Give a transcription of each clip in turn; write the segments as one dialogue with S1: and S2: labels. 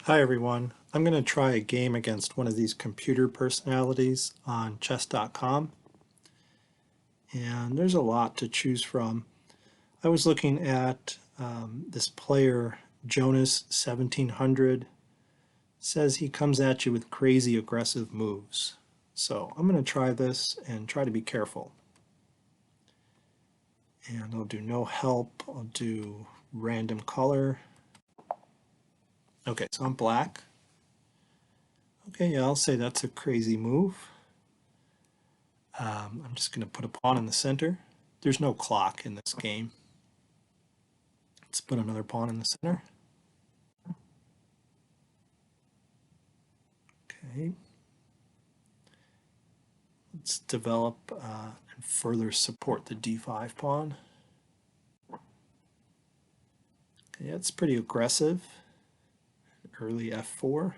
S1: Hi everyone. I'm going to try a game against one of these computer personalities on chess.com, and there's a lot to choose from. I was looking at this player Jonas 1700. Says he comes at you with crazy aggressive moves. So I'm going to try this and try to be careful. And I'll do no help. I'll do random color. Okay, so I'm black. Okay, yeah, I'll say that's a crazy move. I'm just going to put a pawn in the center. There's no clock in this game. Let's put another pawn in the center. Okay. Let's develop and further support the d5 pawn. Okay, that's pretty aggressive. Early f4.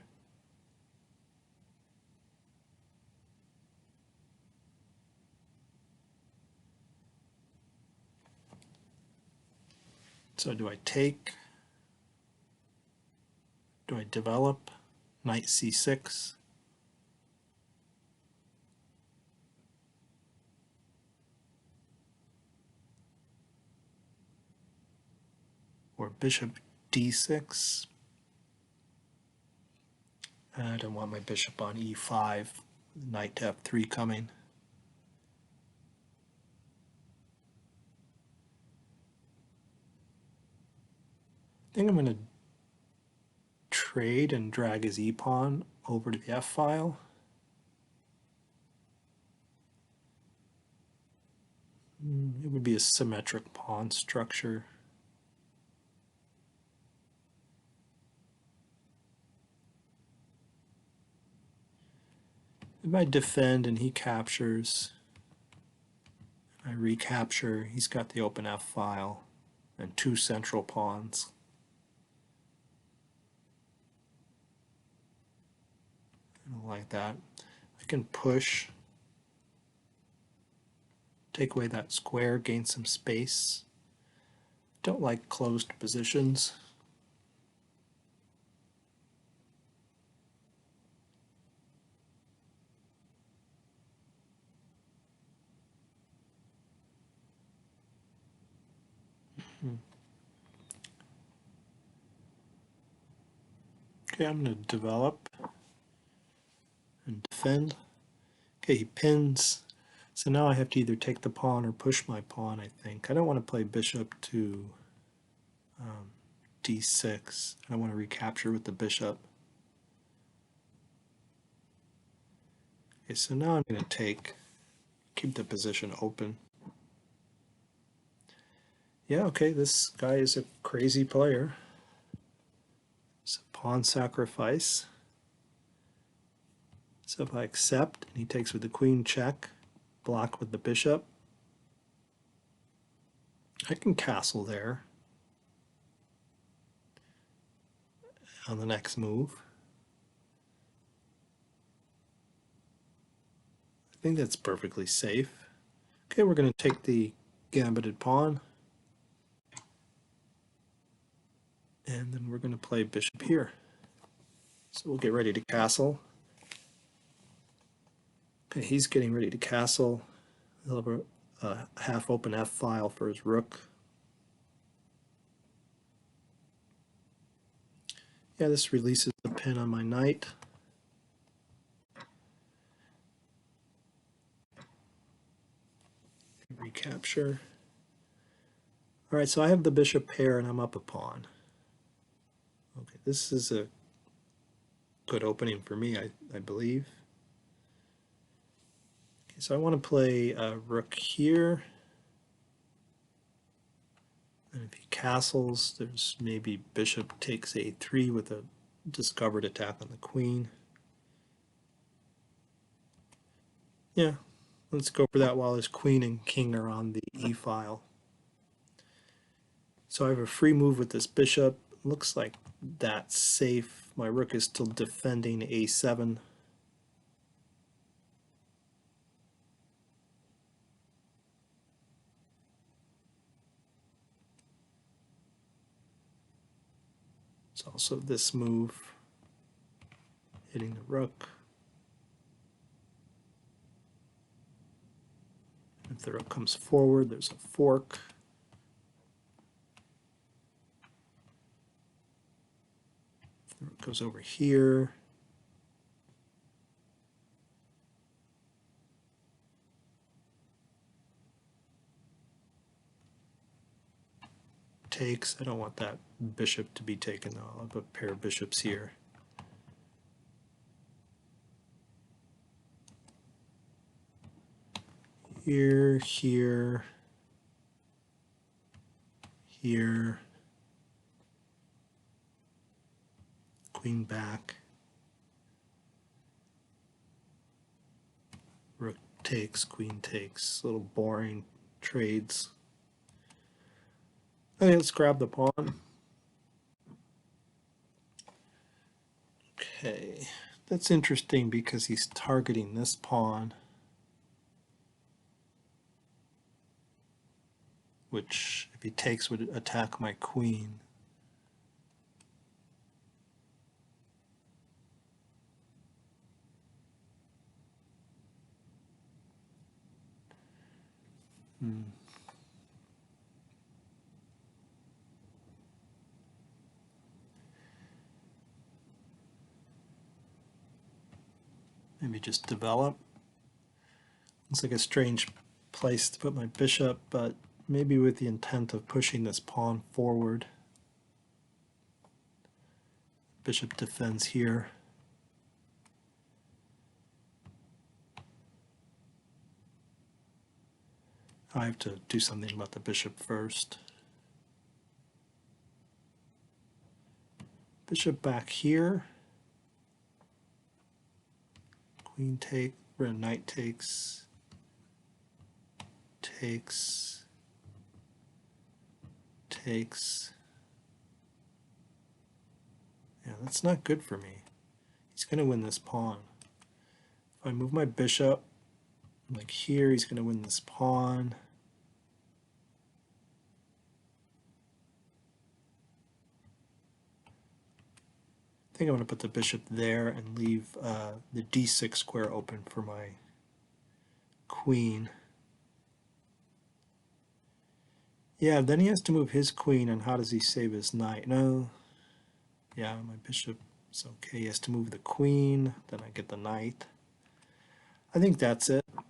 S1: So do I take? Do I develop? Knight c6. Or bishop d6. I don't want my bishop on e5. Knight to f3 coming. I think I'm going to trade and drag his e-pawn over to the f-file. It would be a symmetric pawn structure. If I defend and he captures, I recapture, he's got the open f-file and two central pawns. I don't like that. I can push, take away that square, gain some space. Don't like closed positions. Okay, I'm going to develop and defend. Okay, he pins. So now I have to either take the pawn or push my pawn, I think. I don't want to play bishop to d6. I want to recapture with the bishop. Okay, so now I'm going to keep the position open. Yeah, okay, this guy is a crazy player. It's a pawn sacrifice. So if I accept and he takes with the queen check, block with the bishop, I can castle there on the next move. I think that's perfectly safe. Okay, we're going to take the gambited pawn. And then we're going to play bishop here. So we'll get ready to castle. Okay, he's getting ready to castle. He'll have a half open f-file for his rook. Yeah, this releases the pin on my knight. Recapture. All right, so I have the bishop pair and I'm up a pawn. Okay, this is a good opening for me, I believe. Okay, so I want to play a rook here. And if he castles, there's maybe bishop takes a3 with a discovered attack on the queen. Yeah, let's go for that while his queen and king are on the e-file. So I have a free move with this bishop. Looks like that's safe. My rook is still defending a7. It's also this move. hitting the rook. If the rook comes forward, there's a fork. If the rook goes over here, takes. I don't want that bishop to be taken though. I'll have a pair of bishops here. Here, here, here, queen back, rook takes, queen takes, a little boring trades. Okay, let's grab the pawn. Okay, that's interesting because he's targeting this pawn, which if he takes would attack my queen. Maybe just develop. Looks like a strange place to put my bishop, but maybe with the intent of pushing this pawn forward. Bishop defends here. I have to do something about the bishop first. Bishop back here. Queen take, or knight takes, takes, takes. Yeah, that's not good for me. He's going to win this pawn. If I move my bishop, like here, he's going to win this pawn. I think I'm going to put the bishop there and leave the d6 square open for my queen. Yeah, then he has to move his queen, and how does he save his knight? No. Yeah, my bishop is okay. He has to move the queen, then I get the knight. I think that's it. I'm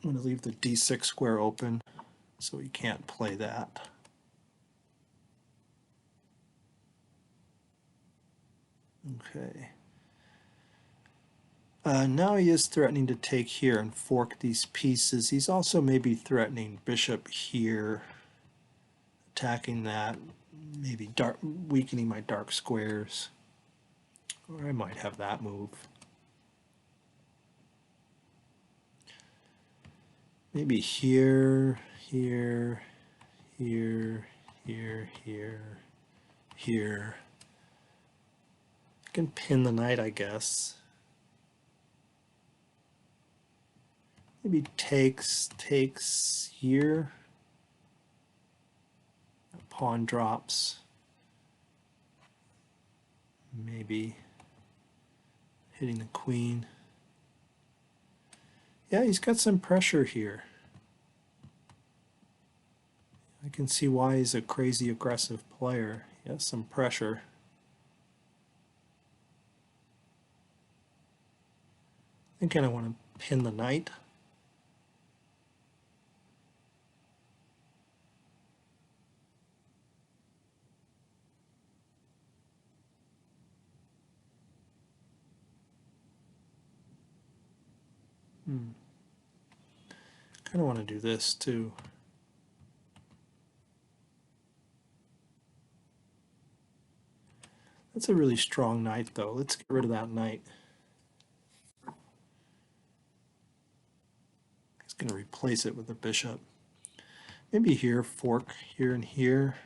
S1: going to leave the d6 square open so he can't play that. Okay. Now he is threatening to take here and fork these pieces. He's also maybe threatening bishop here, attacking that, maybe weakening my dark squares. Or I might have that move. Maybe here, here, here, here, here, here. I can pin the knight, I guess. Maybe takes here. A pawn drops. Maybe hitting the queen. Yeah, he's got some pressure here. I can see why he's a crazy aggressive player. He has some pressure. I think I want to pin the knight. Kind of want to do this too. That's a really strong knight though. Let's get rid of that knight. He's going to replace it with a bishop. Maybe here, fork here and here.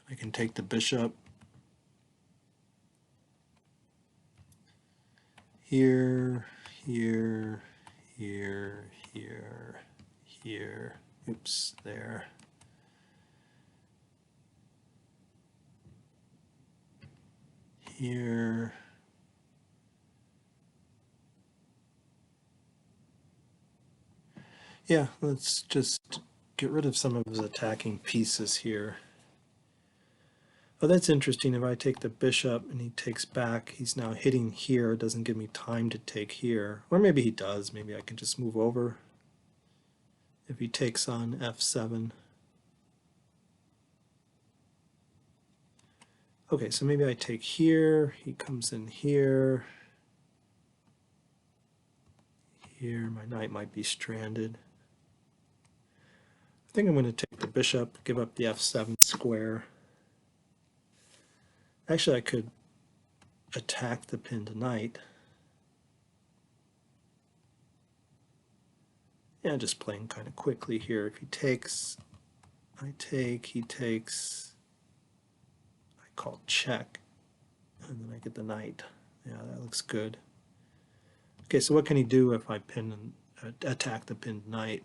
S1: I can take the bishop. Here, here, here, here, here. Oops, there. here. Yeah, let's just get rid of some of his attacking pieces here. Oh, that's interesting. If I take the bishop and he takes back, he's now hitting here. It doesn't give me time to take here. Or maybe he does. Maybe I can just move over if he takes on f7. Okay, so maybe I take here. He comes in here. Here, my knight might be stranded. I think I'm going to take the bishop, give up the f7 square. Actually, I could attack the pinned knight. Yeah, just playing kind of quickly here. If he takes, I take, he takes, I call check, and then I get the knight. Yeah, that looks good. Okay, so what can he do if I pin and attack the pinned knight?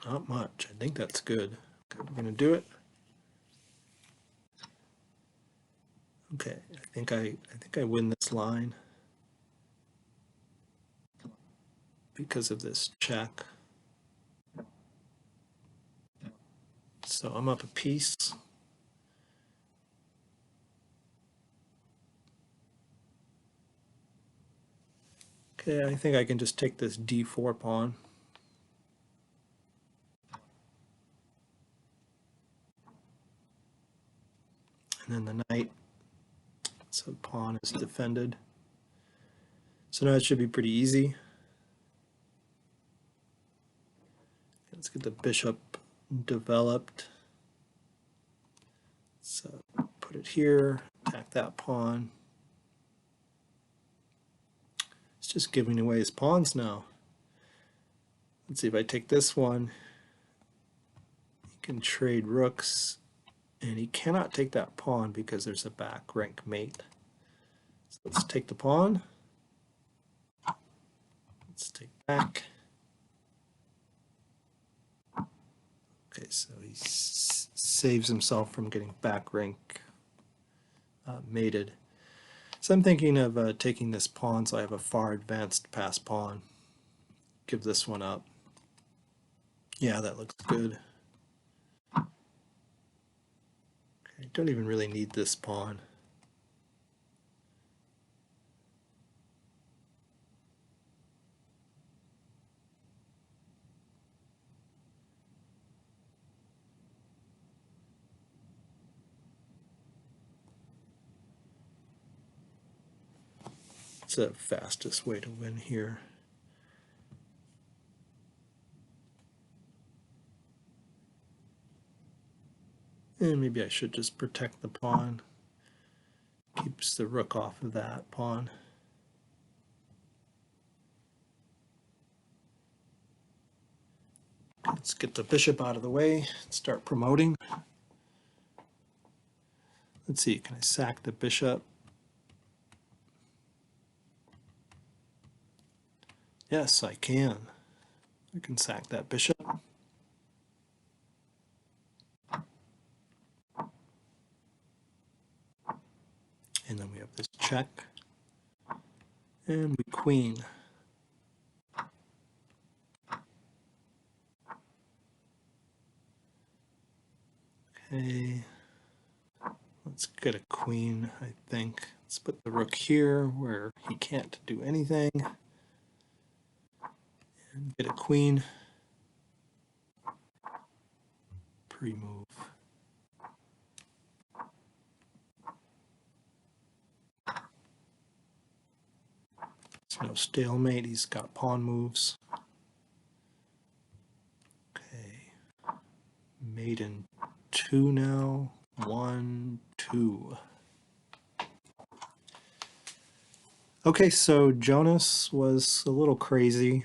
S1: Not much. I think that's good. Okay, we're going to do it. Okay, I think I win this line because of this check. So I'm up a piece. Okay, I think I can just take this d4 pawn. And then the knight. So the pawn is defended. So now it should be pretty easy. Let's get the bishop developed. So put it here, attack that pawn. It's just giving away his pawns now. Let's see if I take this one. He can trade rooks, and he cannot take that pawn because there's a back rank mate. So let's take the pawn. Let's take back. Okay, so he saves himself from getting back rank mated. So I'm thinking of taking this pawn so I have a far advanced pass pawn. Give this one up. Yeah, that looks good. Okay, don't even really need this pawn. It's the fastest way to win here. And maybe I should just protect the pawn. Keeps the rook off of that pawn. Let's get the bishop out of the way and start promoting. Let's see, can I sack the bishop? Yes, I can. I can sack that bishop. And then we have this check. And we queen. Okay. Let's get a queen, I think. Let's put the rook here where he can't do anything. And get a queen. Pre-move. There's no stalemate. He's got pawn moves. Okay. Mate in 2 now. 1, 2. Okay, so Jonas was a little crazy.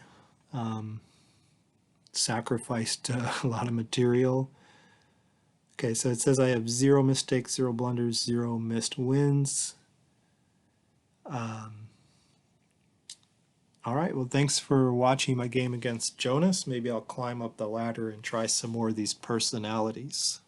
S1: Sacrificed a lot of material. Okay, so it says I have 0 mistakes, 0 blunders, 0 missed wins. All right, well, thanks for watching my game against Jonas. Maybe I'll climb up the ladder and try some more of these personalities.